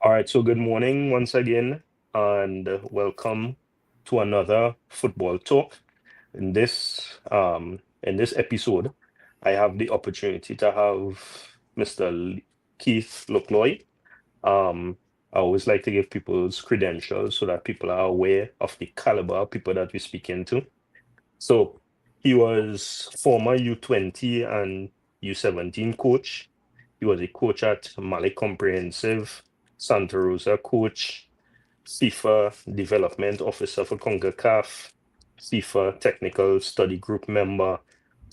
All right, so good morning once again, and welcome to another football talk. In this episode, I have the opportunity to have Mr. Keith Lookloy. Um, I always like to give people's credentials so that people are aware of the caliber of people that we speak into. So he was former U20 and U17 coach. He was a coach at Mali Comprehensive, Santa Rosa coach, FIFA development officer for CONCACAF, FIFA technical study group member,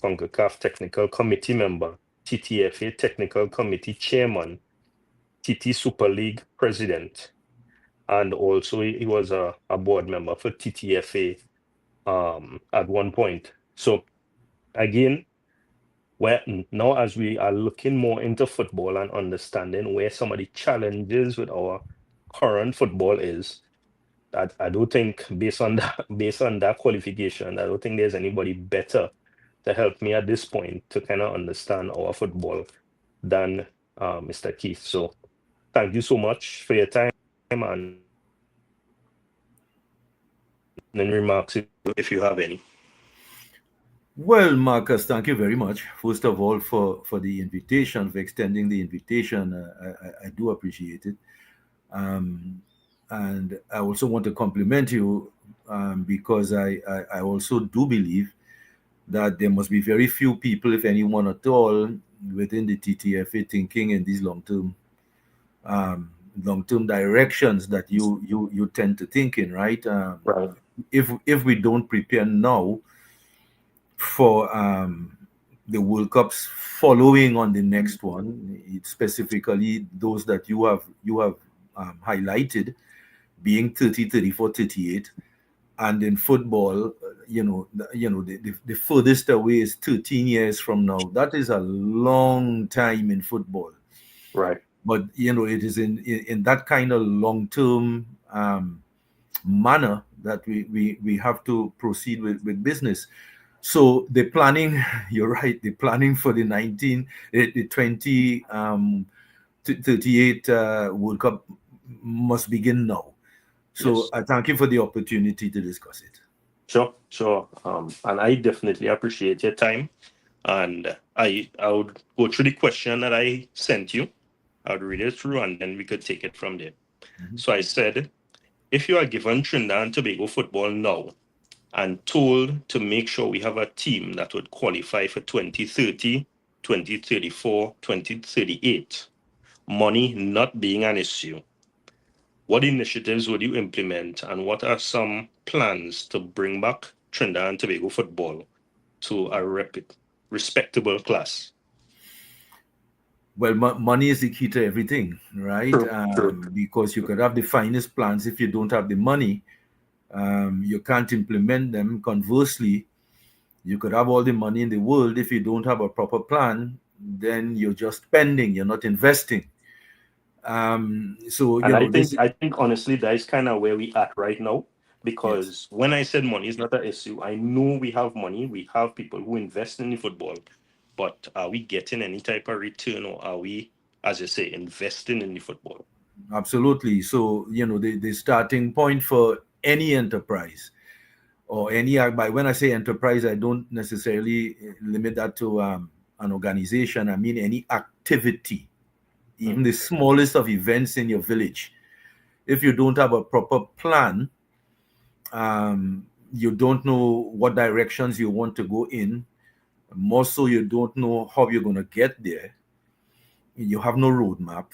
CONCACAF technical committee member, TTFA technical committee chairman, TT Super League president, and also he was a board member for TTFA at one point. So again, where now as we are looking more into football and understanding where some of the challenges with our current football is, that I don't think based on that qualification, I don't think there's anybody better to help me at this point to kind of understand our football than Mr. Keith. So thank you so much for your time and then remarks if you have any. Well, Marcus, thank you very much. First of all, for the invitation, for extending the invitation. I do appreciate it. Um, and I also want to compliment you because I also do believe that there must be very few people, if anyone at all, within the TTFA thinking in these um, long-term directions that you tend to think in, right? Right. If we don't prepare now for the World Cups following on the next one, specifically those that you have highlighted, being 30, 34, 38, and in football, the furthest away is 13 years from now. That is a long time in football. Right. But it is in that kind of long term manner that we have to proceed with business. So the planning, you're right, the planning for the 20 38 World Cup must begin now. So Yes. I thank you for the opportunity to discuss it. Sure. Sure. And I definitely appreciate your time. And I would go through the question that I sent you. I would read it through and then we could take it from there. Mhm. So I said, if you are given Trinidad and Tobago football now and told to make sure we have a team that would qualify for 2030, 2034, 2038, money not being an issue, what initiatives would you implement and what are some plans to bring back Trinidad and Tobago football to a respectable class? Well, money is the key to everything, right? True, true. Because you could have the finest plans if you don't have the money. You can't implement them. Conversely, you could have all the money in the world if you don't have a proper plan. Then you're just spending. You're not investing. So And I think this. I think honestly that is kind of where we at right now. Yes. Because when I said money is not an issue, I know we have money, we have people who invest in the football, but are we getting any type of return or are we, as you say, investing in the football? Absolutely. So, the starting point for any enterprise or any, by when I say enterprise, I don't necessarily limit that to an organization. I mean, any activity, even Mhm. the smallest of events in your village. If you don't have a proper plan, you don't know what directions you want to go in. More so, you don't know how you're going to get there. You have no roadmap.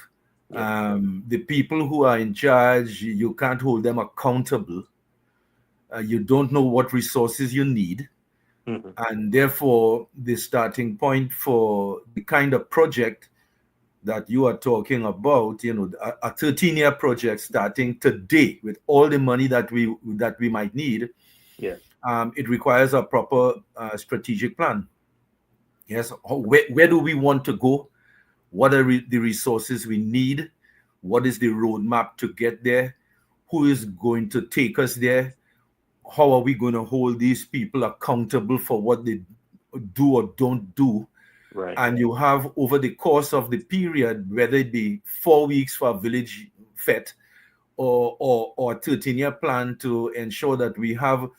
Yeah. The people who are in charge, you can't hold them accountable. You don't know what resources you need. Mhm. And therefore, the starting point for the kind of project that you are talking about, a 13-year project starting today with all the money that we might need, Yeah. it requires a proper strategic plan. Yes, where do we want to go? What are the resources we need? What is the roadmap to get there? Who is going to take us there? How are we going to hold these people accountable for what they do or don't do? Right. And you have over the course of the period, whether it be 4 weeks for a village FET or 13-year plan to ensure that we have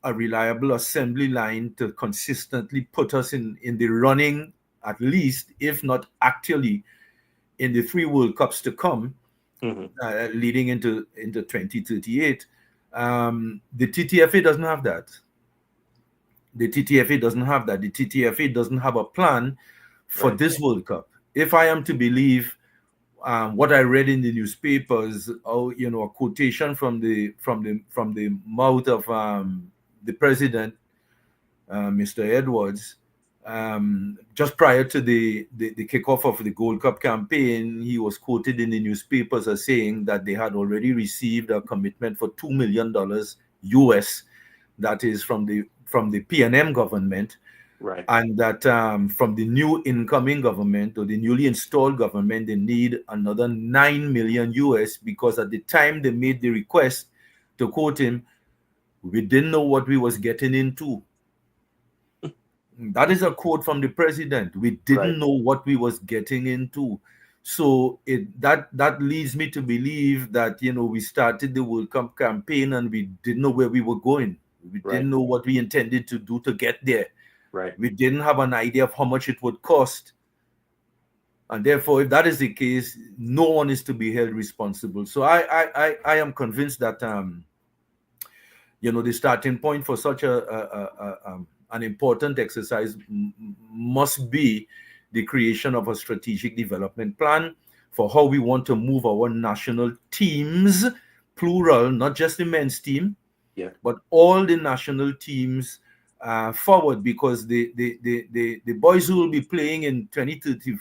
a reliable assembly line to consistently put us in the running, at least, if not actually, in the three World Cups to come, Hmm. leading into 2038. The TTFA doesn't have that. The TTFA doesn't have that. The TTFA doesn't have a plan for Right. this World Cup. If I am to believe what I read in the newspapers, a quotation from the mouth of the president, Mr. Edwards, just prior to the kickoff of the Gold Cup campaign, he was quoted in the newspapers as saying that they had already received a commitment for $2 million US, that is from the PNM government, Right. and that from the new incoming government or the newly installed government, they need another 9 million US, because at the time they made the request, to quote him, we didn't know what we was getting into. That is a quote from the president. We Right. didn't know what we was getting into. So that leads me to believe that we started the World Cup campaign and we didn't know where we were going. We Right. didn't know what we intended to do to get there. Right. We didn't have an idea of how much it would cost. And therefore, if that is the case, no one is to be held responsible. So I am convinced that the starting point for such an important exercise must be the creation of a strategic development plan for how we want to move our national teams, plural, not just the men's team, Yeah. but all the national teams forward, because the boys who will be playing in 2030,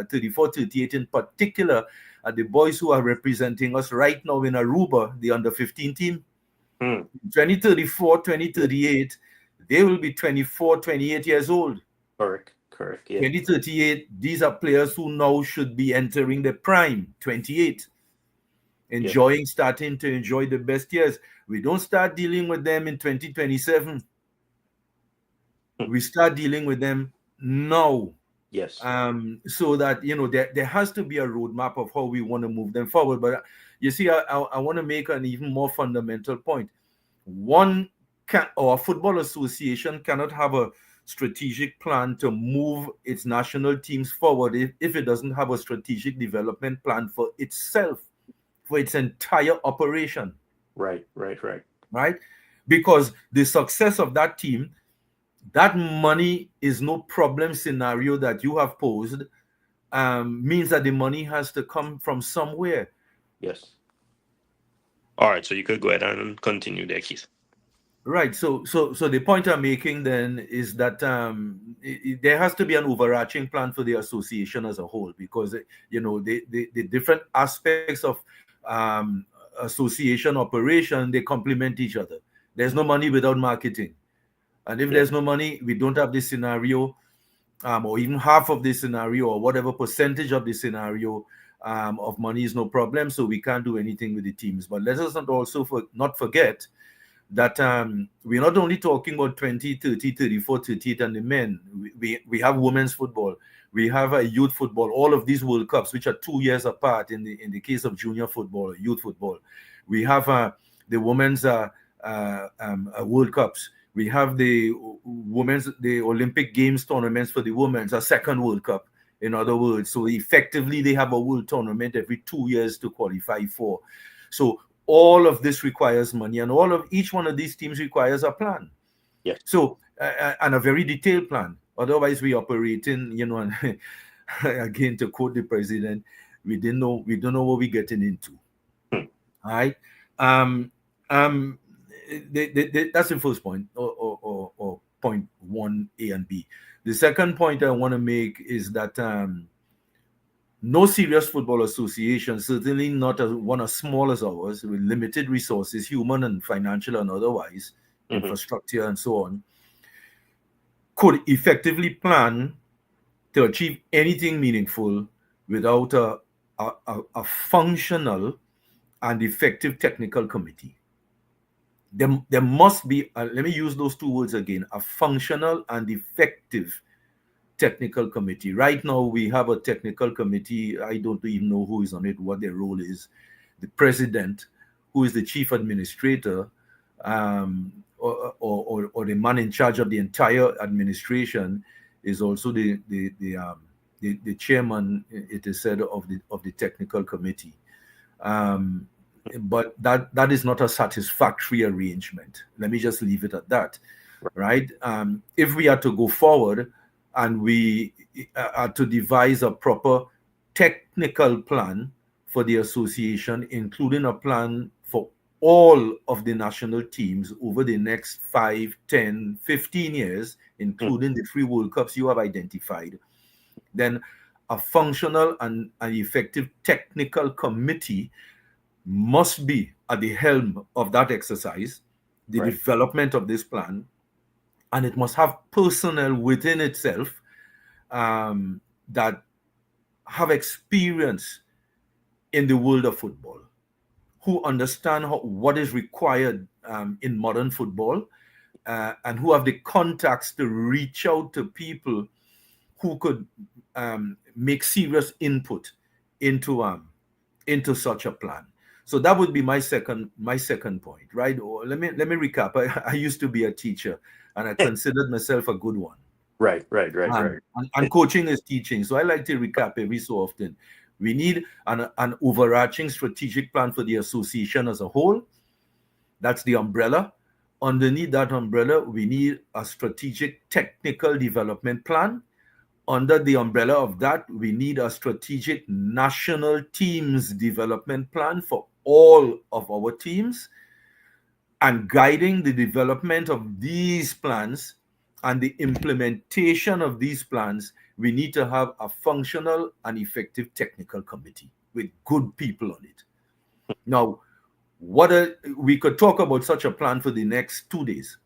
34, 38 in particular are the boys who are representing us right now in Aruba, the under 15 team. Mm. 2034, 2038, they will be 24, 28 years old. Correct. Correct. Yeah. 2038, these are players who now should be entering the prime, 28, Yeah. starting to enjoy the best years. We don't start dealing with them in 2027. Mm. We start dealing with them now. Yes. So that there has to be a roadmap of how we want to move them forward. But you see, I want to make an even more fundamental point. One can, or a football association cannot have a strategic plan to move its national teams forward if it doesn't have a strategic development plan for itself, for its entire operation, Right. Right. Right. right? Because the success of that team, that money is no problem scenario that you have posed, means that the money has to come from somewhere. Yes. All right. So you could go ahead and continue there, Keith. Right. So the point I'm making then is that there has to be an overarching plan for the association as a whole, because the different aspects of association operation, they complement each other. There's no money without marketing, and if Yeah. there's no money, we don't have this scenario, or even half of the scenario, or whatever percentage of the scenario of money is no problem. So we can't do anything with the teams. But let us not forget that we're not only talking about 20, 30, 34, 38 and the men. We have women's football. We have a youth football. All of these World Cups, which are 2 years apart in the case of junior football, youth football. We have the women's World Cups. We have the Olympic Games tournaments for the women's, a second World Cup. In other words, so effectively they have a world tournament every 2 years to qualify for. So all of this requires money, and each one of these teams requires a plan. Yes. So and a very detailed plan. Otherwise, we operate in, and again, to quote the president, we don't know what we're getting into. Hmm. All right. Um, um, that's the first point, or point 1A and B. The second point I want to make is that no serious football association, certainly not one as small as ours, with limited resources, human and financial and otherwise, Mm-hmm. infrastructure and so on, could effectively plan to achieve anything meaningful without a functional and effective technical committee. There must be, let me use those two words again, a functional and effective technical committee. Right now, we have a technical committee. I don't even know who is on it, what their role is. the president, who is the chief administrator, or the man in charge of the entire administration, is also the chairman, it is said, of the technical committee. But that is not a satisfactory arrangement. Let me just leave it at that, right? If we are to go forward and we are to devise a proper technical plan for the association, including a plan for all of the national teams over the next 5, 10, 15 years, including the 3 World Cups you have identified, then a functional and an effective technical committee must be at the helm of that exercise, the Right. development of this plan, and it must have personnel within itself that have experience in the world of football, who understand what is required in modern football, and who have the contacts to reach out to people who could make serious input into such a plan. So that would be my second point, right? Or let me recap. I used to be a teacher, and I considered myself a good one. Right, right, right, right. And coaching is teaching. So I like to recap every so often. We need an overarching strategic plan for the association as a whole. That's the umbrella. Underneath that umbrella, we need a strategic technical development plan. Under the umbrella of that, we need a strategic national teams development plan for all of our teams. And guiding the development of these plans and the implementation of these plans, we need to have a functional and effective technical committee with good people on it. Now, we could talk about such a plan for the next 2 days.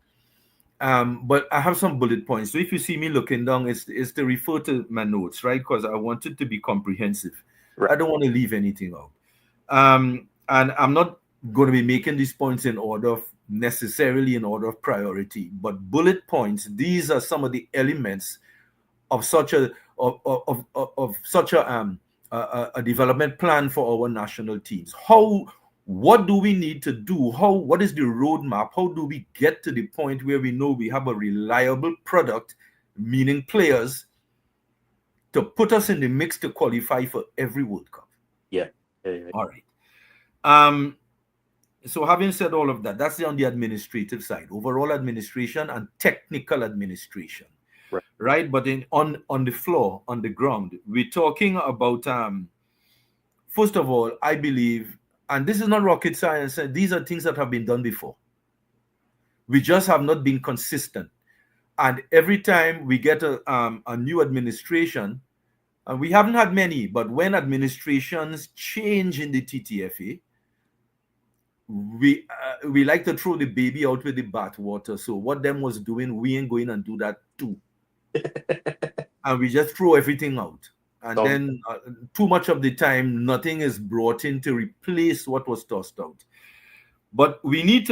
But I have some bullet points. So if you see me looking down, it's to refer to my notes, right? Because I want it to be comprehensive. Right. I don't want to leave anything out. And I'm not going to be making these points necessarily in order of priority, but bullet points. These are some of the elements of such a development plan for our national teams. What do we need to do? What is the roadmap? How do we get to the point where we know we have a reliable product, meaning players, to put us in the mix to qualify for every World Cup? Yeah. All right. So having said all of that, that's on the administrative side, overall administration and technical administration, right? But on the floor, on the ground, we're talking about, first of all, I believe, and this is not rocket science, these are things that have been done before. We just have not been consistent. And every time we get a new administration, and we haven't had many, but when administrations change in the TTFA, we like to throw the baby out with the bathwater. So what them was doing, we ain't going and do that too. And we just throw everything out. And then too much of the time, nothing is brought in to replace what was tossed out. But we need to